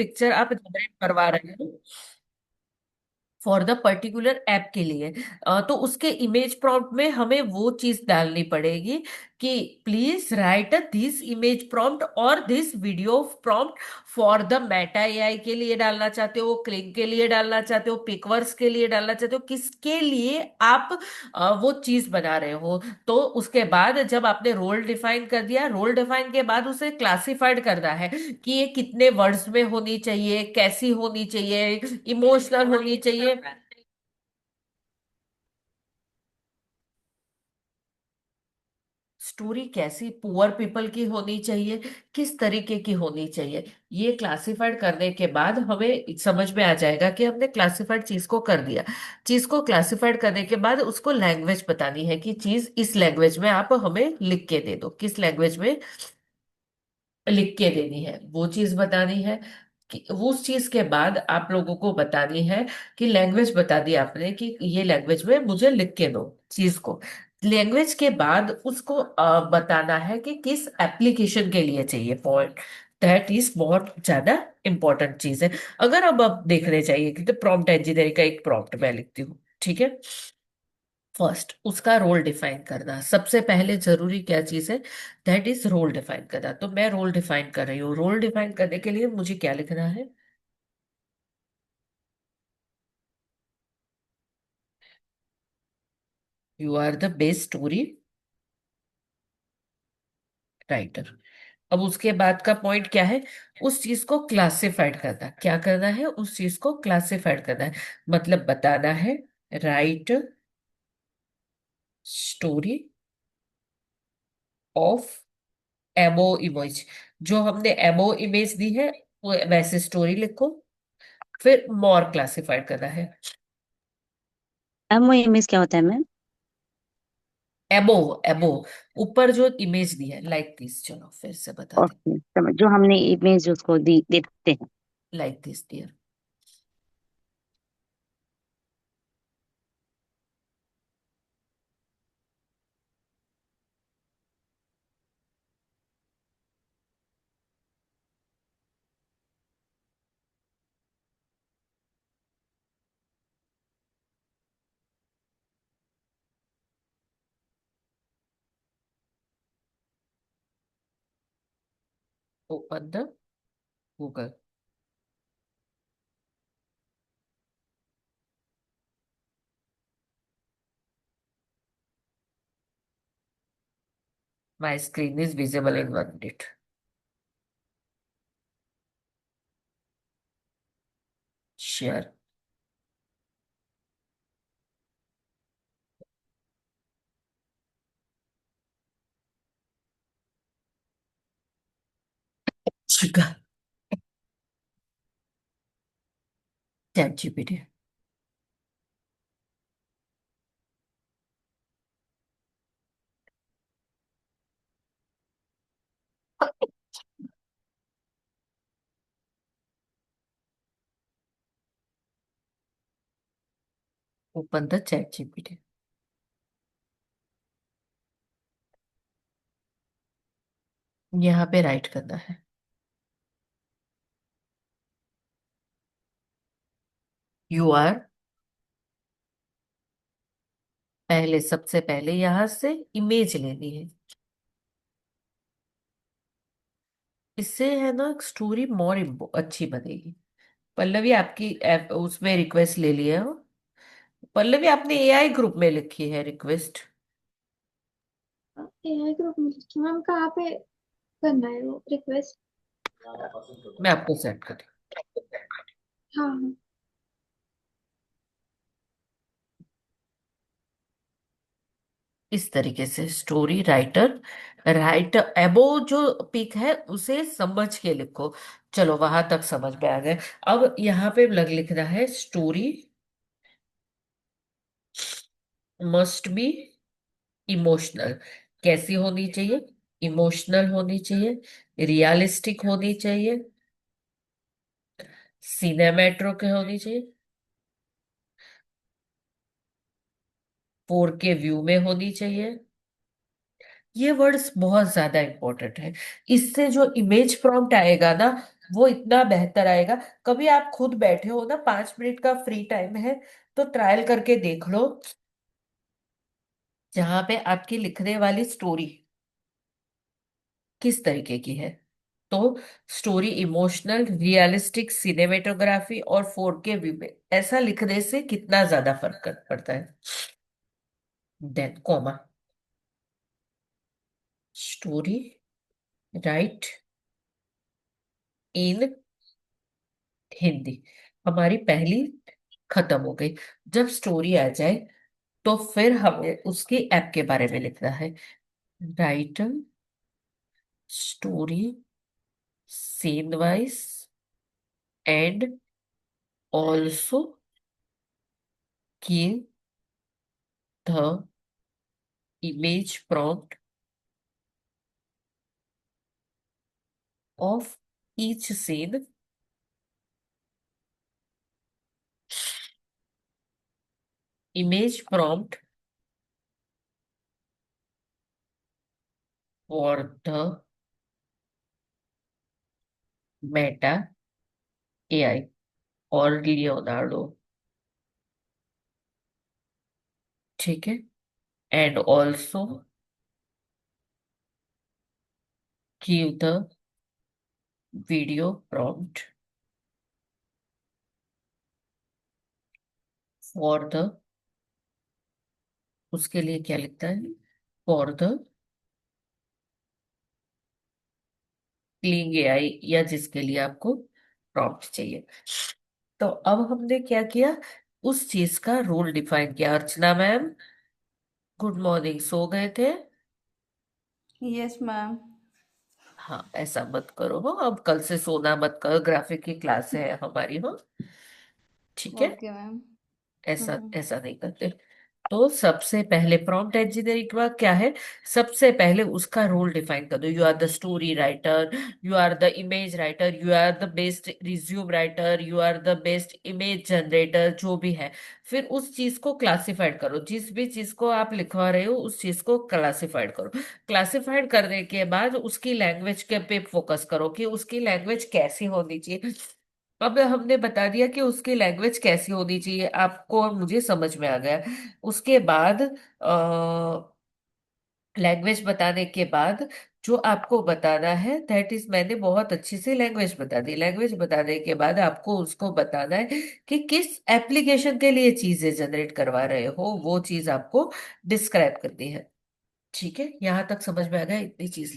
Picture आप generate करवा रहे हो फॉर द पर्टिकुलर ऐप के लिए, तो उसके इमेज प्रॉम्प्ट में हमें वो चीज डालनी पड़ेगी कि please write this image prompt और this video prompt for the Meta AI के लिए डालना चाहते हो, क्लिंग के लिए डालना चाहते हो, पिकवर्स के लिए डालना चाहते हो, किसके लिए आप वो चीज बना रहे हो। तो उसके बाद जब आपने रोल डिफाइन कर दिया, रोल डिफाइन के बाद उसे क्लासिफाइड करना है कि ये कितने वर्ड्स में होनी चाहिए, कैसी होनी चाहिए, इमोशनल होनी चाहिए। स्टोरी कैसी पुअर पीपल की होनी चाहिए, किस तरीके की होनी चाहिए, ये क्लासिफाइड करने के बाद हमें समझ में आ जाएगा कि हमने क्लासिफाइड चीज को कर दिया। चीज को क्लासिफाइड करने के बाद उसको लैंग्वेज बतानी है कि चीज इस लैंग्वेज में आप हमें लिख के दे दो, किस लैंग्वेज में लिख के देनी है वो चीज बतानी है। कि वो उस चीज के बाद आप लोगों को बतानी है कि लैंग्वेज बता दी आपने कि ये लैंग्वेज में मुझे लिख के दो चीज को। लैंग्वेज के बाद उसको बताना है कि किस एप्लीकेशन के लिए चाहिए पॉइंट। दैट इज बहुत ज्यादा इंपॉर्टेंट चीज है। अगर अब आप देखने चाहिए कि प्रॉम्प्ट इंजीनियरिंग का एक प्रॉम्प्ट मैं लिखती हूँ, ठीक है। फर्स्ट उसका रोल डिफाइन करना सबसे पहले जरूरी क्या चीज है, दैट इज रोल डिफाइन करना। तो मैं रोल डिफाइन कर रही हूँ, रोल डिफाइन करने के लिए मुझे क्या लिखना है, you are the best story writer. अब उसके बाद का पॉइंट क्या है, उस चीज को क्लासिफाइड करना, क्या करना है, उस चीज को क्लासिफाइड करना है। मतलब बताना है write story of MO image. जो हमने एमओ इमेज दी है वो वैसे स्टोरी लिखो। फिर मोर क्लासिफाइड करना है। एमओएमएस क्या होता है मैम? एबो, एबो, ऊपर जो इमेज दी है लाइक दिस, चलो फिर से बता दे। ओके, समझ, जो हमने इमेज उसको दी देते हैं। Like this dear. Open the Google. My screen is visible in 1 minute. Share. Chat GPT. Open the chat GPT. यहाँ पे राइट करना है, यू आर। पहले सबसे पहले यहाँ से इमेज लेनी है। इससे है ना स्टोरी मोर अच्छी बनेगी। पल्लवी आपकी उसमें रिक्वेस्ट ले लिया हो। पल्लवी आपने एआई ग्रुप में लिखी है रिक्वेस्ट। एआई ग्रुप में लिखी मैम, कहाँ पे करना है वो रिक्वेस्ट? मैं आपको सेंड कर। हाँ हाँ। इस तरीके से स्टोरी राइटर, राइट एबो जो पिक है उसे समझ के लिखो। चलो वहां तक समझ में आ गए। अब यहाँ पे लग लिखना है स्टोरी मस्ट बी इमोशनल। कैसी होनी चाहिए, इमोशनल होनी चाहिए, रियलिस्टिक होनी चाहिए, सिनेमेट्रो के होनी चाहिए, 4K व्यू में होनी चाहिए। ये वर्ड्स बहुत ज्यादा इंपॉर्टेंट है। इससे जो इमेज प्रॉम्प्ट आएगा ना, वो इतना बेहतर आएगा। कभी आप खुद बैठे हो ना, 5 मिनट का फ्री टाइम है, तो ट्रायल करके देख लो, जहां पे आपकी लिखने वाली स्टोरी किस तरीके की है। तो स्टोरी इमोशनल, रियलिस्टिक, सिनेमेटोग्राफी और 4K व्यू में, ऐसा लिखने से कितना ज्यादा फर्क पड़ता है। देन कॉमा, स्टोरी राइट इन हिंदी। हमारी पहली खत्म हो गई। जब स्टोरी आ जाए तो फिर हमें उसकी ऐप के बारे में लिखना है। Write story scene wise and also give the image prompt of each scene, image prompt for the Meta AI और लियोनार्डो। ठीक है, and also give the video prompt for the, उसके लिए क्या लिखता है, फॉर द क्लिंग एआई, या जिसके लिए आपको प्रॉम्प्ट चाहिए। तो अब हमने क्या किया, उस चीज का रोल डिफाइन किया। अर्चना मैम, गुड मॉर्निंग, सो गए थे? Yes ma'am. हाँ, ऐसा मत करो हो, अब कल से सोना मत करो, ग्राफिक की क्लास है हमारी हो। ठीक है, ओके मैम। ऐसा ऐसा नहीं करते। तो सबसे पहले प्रॉम्प्ट इंजीनियरिंग का क्या है, सबसे पहले उसका रोल डिफाइन कर दो। You are the story writer, you are the image writer, you are the best resume writer, you are the best image generator, जो भी है। फिर उस चीज को क्लासिफाइड करो, जिस भी चीज को आप लिखवा रहे हो उस चीज को क्लासिफाइड करो। क्लासिफाइड करने के बाद उसकी लैंग्वेज के पे फोकस करो कि उसकी लैंग्वेज कैसी होनी चाहिए। अब हमने बता दिया कि उसकी लैंग्वेज कैसी होनी चाहिए, आपको और मुझे समझ में आ गया। उसके बाद लैंग्वेज बताने के बाद जो आपको बताना है, दैट इज, मैंने बहुत अच्छी सी लैंग्वेज बता दी। लैंग्वेज बताने के बाद आपको उसको बताना है कि किस एप्लीकेशन के लिए चीजें जनरेट करवा रहे हो, वो चीज आपको डिस्क्राइब करनी है। ठीक है, यहां तक समझ में आ गया? इतनी चीज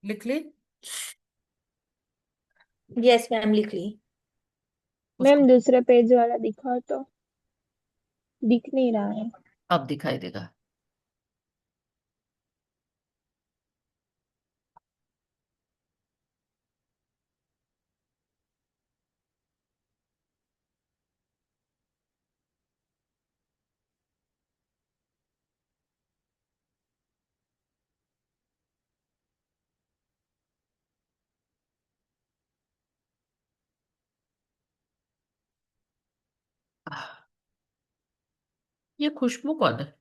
लिख ली। यस मैम, लिख ली। उसको मैम दूसरे पेज वाला दिखाओ तो, दिख नहीं रहा है। अब दिखाई देगा। ये खुशबू कौन है?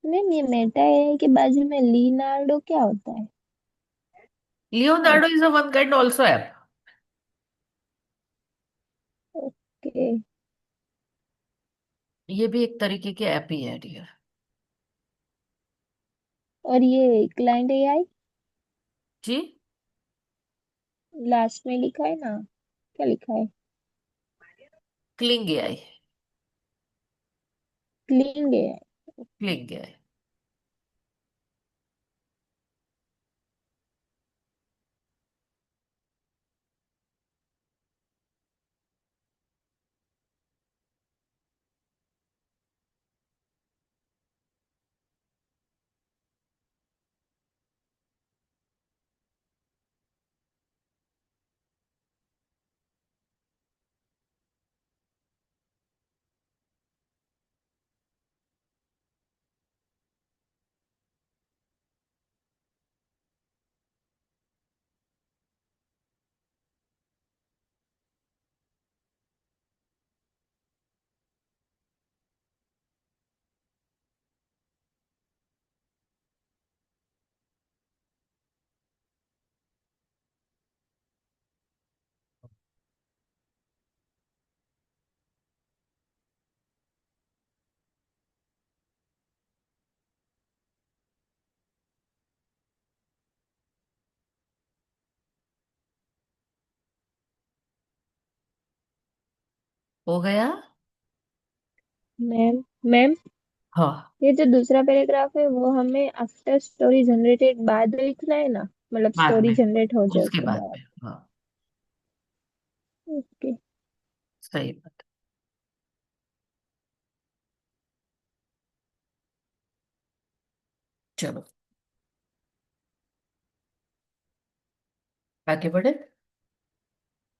मैम ये मेटा एआई के बाजू में लीनार्डो क्या होता है? Leonardo is a one kind also app. Okay. ये भी एक तरीके के ऐप ही है डियर। और ये क्लाइंट एआई जी, लास्ट में लिखा है ना, क्या लिखा है? Cling AI. Clean AI. Cling AI. हो गया। मैम मैम, हाँ, ये जो दूसरा पैराग्राफ है वो हमें आफ्टर स्टोरी जनरेटेड बाद लिखना है ना, मतलब बाद स्टोरी में, जनरेट हो जाए उसके उसके बाद बाद। में, हाँ। ओके। सही बात। चलो आगे बढ़े।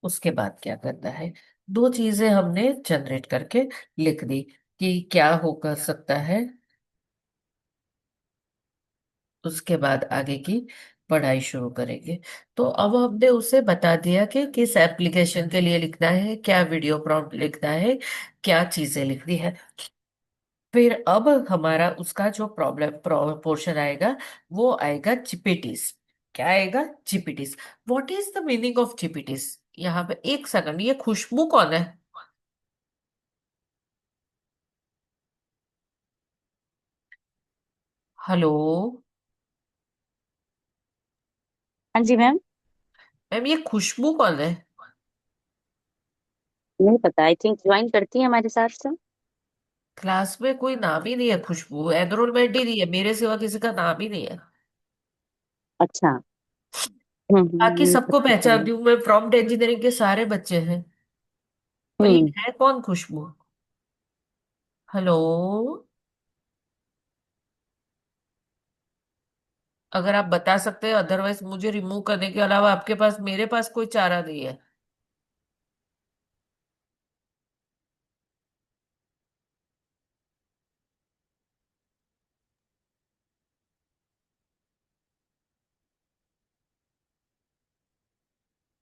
उसके बाद क्या करना है, दो चीजें हमने जनरेट करके लिख दी कि क्या हो कर सकता है। उसके बाद आगे की पढ़ाई शुरू करेंगे। तो अब हमने उसे बता दिया कि किस एप्लीकेशन के लिए लिखना है, क्या वीडियो प्रॉम्प्ट लिखना है, क्या चीजें लिखनी है। फिर अब हमारा उसका जो प्रॉब्लम पोर्शन आएगा, वो आएगा जीपीटीज। क्या आएगा? GPTs. What is the meaning of GPTs? यहाँ पे एक सेकंड, ये खुशबू कौन है? हेलो हाँ जी मैम। मैम, ये खुशबू कौन है? नहीं पता, आई थिंक ज्वाइन करती है हमारे साथ से। क्लास में कोई नाम ही नहीं है खुशबू, एनरोलमेंट ही नहीं है, मेरे सिवा किसी का नाम ही नहीं है। अच्छा। बाकी नहीं सबको पता पहचानती चला। हूँ मैं, प्रॉम्प्ट इंजीनियरिंग के सारे बच्चे हैं। पर ये हम्म। है कौन खुशबू? हेलो, अगर आप बता सकते हैं, अदरवाइज मुझे रिमूव करने के अलावा आपके पास, मेरे पास कोई चारा नहीं है।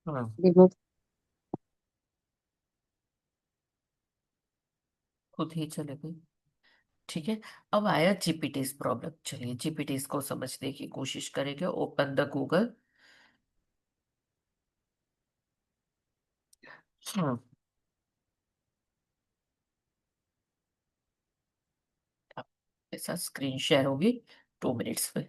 हाँ, रिमूव। खुद ही चले गए। ठीक है। अब आया जीपीटीज प्रॉब्लम, चलिए जीपीटीज को समझने की कोशिश करेंगे। Open the Google. हाँ, ऐसा स्क्रीन शेयर होगी 2 मिनट्स में।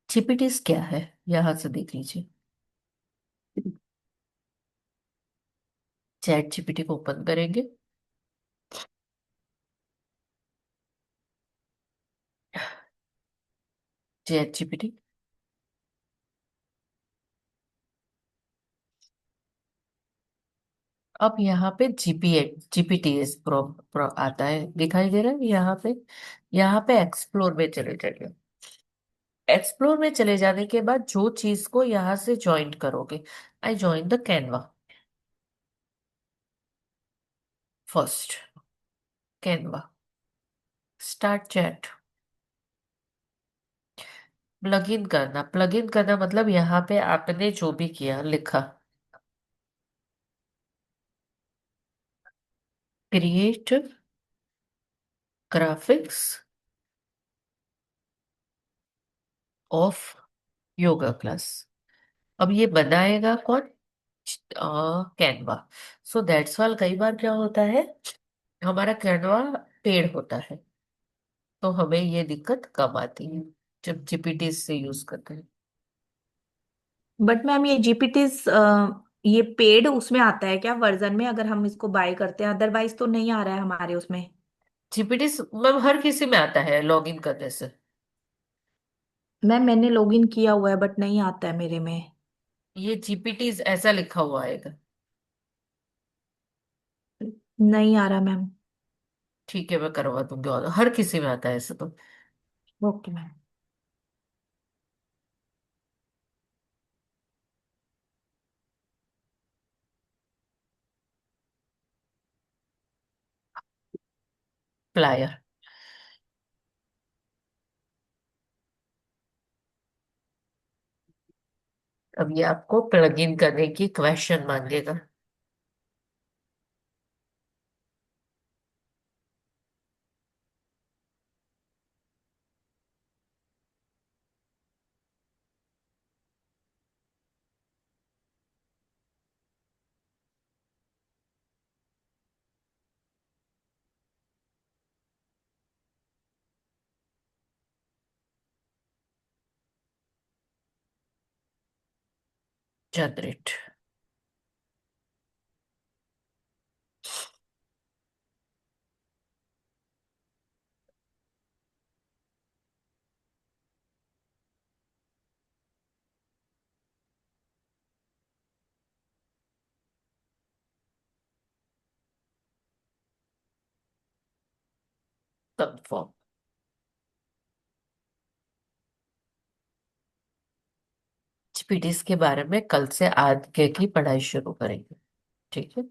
जीपीटीज क्या है, यहां से देख लीजिए। चैट जीपीटी को ओपन करेंगे। Chat GPT. अब यहाँ पे जीपीटीएस प्रो, प्रो आता है, दिखाई दे रहा है यहाँ पे। यहाँ पे एक्सप्लोर में चले जाइए। एक्सप्लोर में चले जाने के बाद जो चीज को यहाँ से ज्वाइन करोगे, I join the Canva first. Canva, start chat. Plug in करना मतलब यहाँ पे आपने जो भी किया लिखा, create graphics of yoga class. अब ये बनाएगा कौन? कैनवा। सो दैट्स वाल कई बार क्या होता है, हमारा कैनवा पेड़ होता है, तो हमें ये दिक्कत कम आती है जब जीपीटी से यूज करते हैं। बट मैम ये जीपीटीज ये पेड उसमें आता है क्या वर्जन में, अगर हम इसको बाय करते हैं? अदरवाइज तो नहीं आ रहा है हमारे उसमें। जीपीटी मतलब हर किसी में आता है लॉगिन करने से। मैम मैंने लॉगिन किया हुआ है बट नहीं आता है मेरे में। ये जीपीटी ऐसा लिखा हुआ आएगा। नहीं आ रहा मैम। ठीक है, मैं करवा दूंगी, और हर किसी में आता है ऐसे तो। Okay ma'am. प्लायर। अब ये आपको प्लग इन करने की क्वेश्चन मांगेगा। जनरेट। कंफर्म। जीपीटीज के बारे में कल से आगे की पढ़ाई शुरू करेंगे। ठीक है।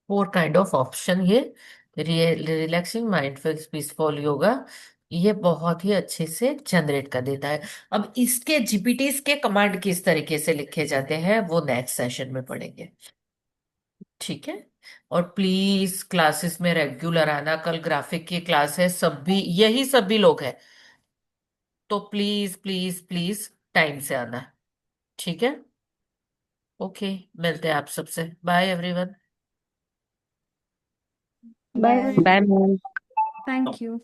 फोर काइंड ऑफ ऑप्शन, ये रिलैक्सिंग माइंडफुल पीसफुल योगा, ये बहुत ही अच्छे से जनरेट कर देता है। अब इसके जीपीटीज के कमांड किस तरीके से लिखे जाते हैं वो नेक्स्ट सेशन में पढ़ेंगे। ठीक है। और प्लीज क्लासेस में रेगुलर आना, कल ग्राफिक की क्लास है, सभी यही सभी लोग हैं, तो प्लीज प्लीज प्लीज टाइम से आना। ठीक है। ओके, मिलते हैं आप सबसे। Bye everyone. Bye bye. Ma'am. Bye ma'am. Thank you.